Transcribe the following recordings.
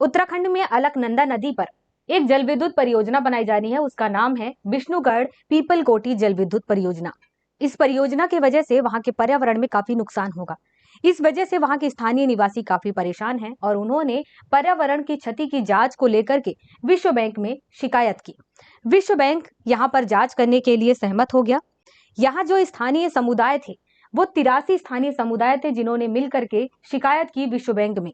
उत्तराखंड में अलकनंदा नदी पर एक जल विद्युत परियोजना बनाई जा रही है। उसका नाम है विष्णुगढ़ पीपलकोटी जल विद्युत परियोजना। इस परियोजना की वजह से वहां के पर्यावरण में काफी नुकसान होगा। इस वजह से वहां के स्थानीय निवासी काफी परेशान हैं और उन्होंने पर्यावरण की क्षति की जांच को लेकर के विश्व बैंक में शिकायत की। विश्व बैंक यहाँ पर जांच करने के लिए सहमत हो गया। यहाँ जो स्थानीय समुदाय थे वो 83 स्थानीय समुदाय थे जिन्होंने मिलकर के शिकायत की विश्व बैंक में।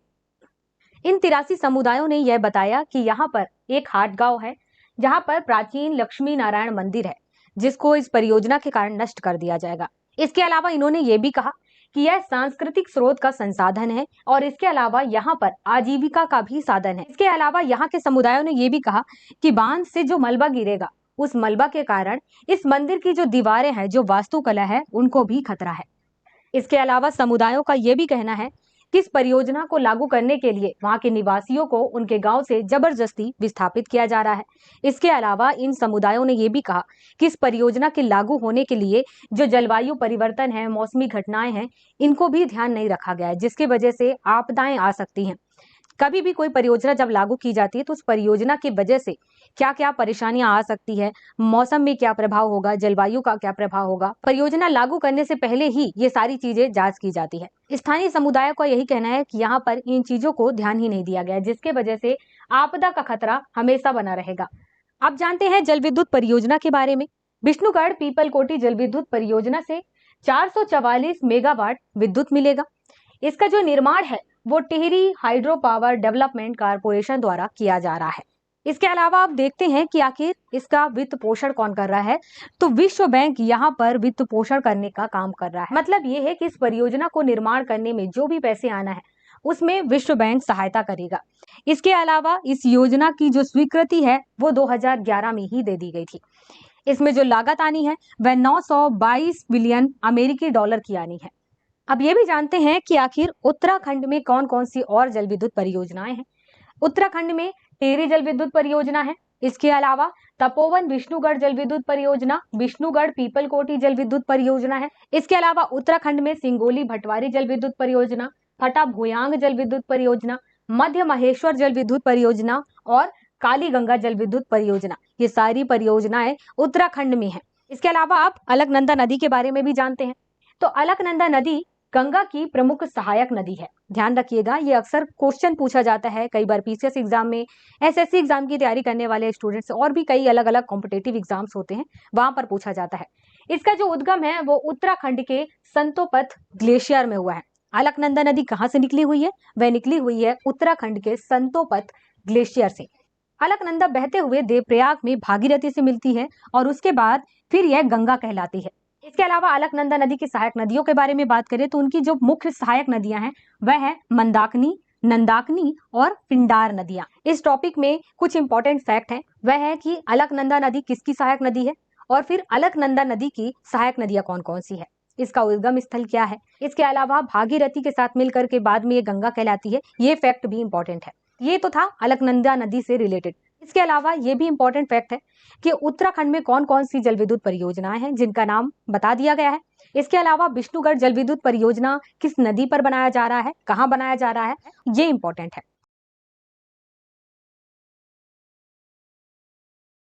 इन 83 समुदायों ने यह बताया कि यहाँ पर एक हाट गांव है जहाँ पर प्राचीन लक्ष्मी नारायण मंदिर है जिसको इस परियोजना के कारण नष्ट कर दिया जाएगा। इसके अलावा इन्होंने ये भी कहा कि यह सांस्कृतिक स्रोत का संसाधन है और इसके अलावा यहाँ पर आजीविका का भी साधन है। इसके अलावा यहाँ के समुदायों ने ये भी कहा कि बांध से जो मलबा गिरेगा उस मलबा के कारण इस मंदिर की जो दीवारें हैं, जो वास्तुकला है, उनको भी खतरा है। इसके अलावा समुदायों का ये भी कहना है कि इस परियोजना को लागू करने के लिए वहां के निवासियों को उनके गांव से जबरदस्ती विस्थापित किया जा रहा है। इसके अलावा इन समुदायों ने ये भी कहा कि इस परियोजना के लागू होने के लिए जो जलवायु परिवर्तन है, मौसमी घटनाएं हैं, इनको भी ध्यान नहीं रखा गया है, जिसकी वजह से आपदाएं आ सकती हैं। कभी भी कोई परियोजना जब लागू की जाती है तो उस परियोजना की वजह से क्या क्या परेशानियां आ सकती है, मौसम में क्या प्रभाव होगा, जलवायु का क्या प्रभाव होगा, परियोजना लागू करने से पहले ही ये सारी चीजें जांच की जाती है। स्थानीय समुदाय का यही कहना है कि यहाँ पर इन चीजों को ध्यान ही नहीं दिया गया, जिसके वजह से आपदा का खतरा हमेशा बना रहेगा। अब जानते हैं जल विद्युत परियोजना के बारे में। विष्णुगढ़ पीपलकोटी जल विद्युत परियोजना से 444 मेगावाट विद्युत मिलेगा। इसका जो निर्माण है वो Tehri hydro power development corporation द्वारा किया जा रहा है। इसके अलावा आप देखते हैं कि आखिर इसका वित्त पोषण कौन कर रहा है, तो विश्व बैंक यहाँ पर वित्त पोषण करने का काम कर रहा है। मतलब ये है कि इस परियोजना को निर्माण करने में जो भी पैसे आना है उसमें विश्व बैंक सहायता करेगा। इसके अलावा इस योजना की जो स्वीकृति है वो 2011 में ही दे दी गई थी। इसमें जो लागत आनी है वह 922 बिलियन अमेरिकी डॉलर की आनी है। अब ये भी जानते हैं कि आखिर उत्तराखंड में कौन कौन सी और जल विद्युत परियोजनाएं हैं। उत्तराखंड में टिहरी जल विद्युत परियोजना है। इसके अलावा तपोवन विष्णुगढ़ जल विद्युत परियोजना, विष्णुगढ़ पीपलकोटी जल विद्युत परियोजना है। इसके अलावा उत्तराखंड में सिंगोली भटवारी जल विद्युत परियोजना, फटा भुयांग जल विद्युत परियोजना, मध्य महेश्वर जल विद्युत परियोजना और काली गंगा जल विद्युत परियोजना, ये सारी परियोजनाएं उत्तराखंड में है। इसके अलावा आप अलकनंदा नदी के बारे में भी जानते हैं। तो अलकनंदा नदी गंगा की प्रमुख सहायक नदी है। ध्यान रखिएगा, ये अक्सर क्वेश्चन पूछा जाता है। कई बार पीसीएस एग्जाम में, एसएससी एग्जाम की तैयारी करने वाले स्टूडेंट्स और भी कई अलग अलग कॉम्पिटेटिव एग्जाम्स होते हैं, वहां पर पूछा जाता है। इसका जो उद्गम है वो उत्तराखंड के संतोपथ ग्लेशियर में हुआ है। अलकनंदा नदी कहाँ से निकली हुई है? वह निकली हुई है उत्तराखंड के संतोपथ ग्लेशियर से। अलकनंदा बहते हुए देवप्रयाग में भागीरथी से मिलती है और उसके बाद फिर यह गंगा कहलाती है। इसके अलावा अलकनंदा नदी की सहायक नदियों के बारे में बात करें तो उनकी जो मुख्य सहायक नदियां हैं वह है मंदाकिनी, नंदाकिनी और पिंडार नदियां। इस टॉपिक में कुछ इंपॉर्टेंट फैक्ट है, वह है कि अलकनंदा नदी किसकी सहायक नदी है और फिर अलकनंदा नदी की सहायक नदियां कौन कौन सी है, इसका उद्गम स्थल क्या है। इसके अलावा भागीरथी के साथ मिलकर के बाद में ये गंगा कहलाती है, ये फैक्ट भी इंपॉर्टेंट है। ये तो था अलकनंदा नदी से रिलेटेड। इसके अलावा ये भी इंपॉर्टेंट फैक्ट है कि उत्तराखंड में कौन कौन सी जल विद्युत परियोजनाएं हैं जिनका नाम बता दिया गया है। इसके अलावा विष्णुगढ़ जल विद्युत परियोजना किस नदी पर बनाया जा रहा है, कहाँ बनाया जा रहा है, ये इंपॉर्टेंट है।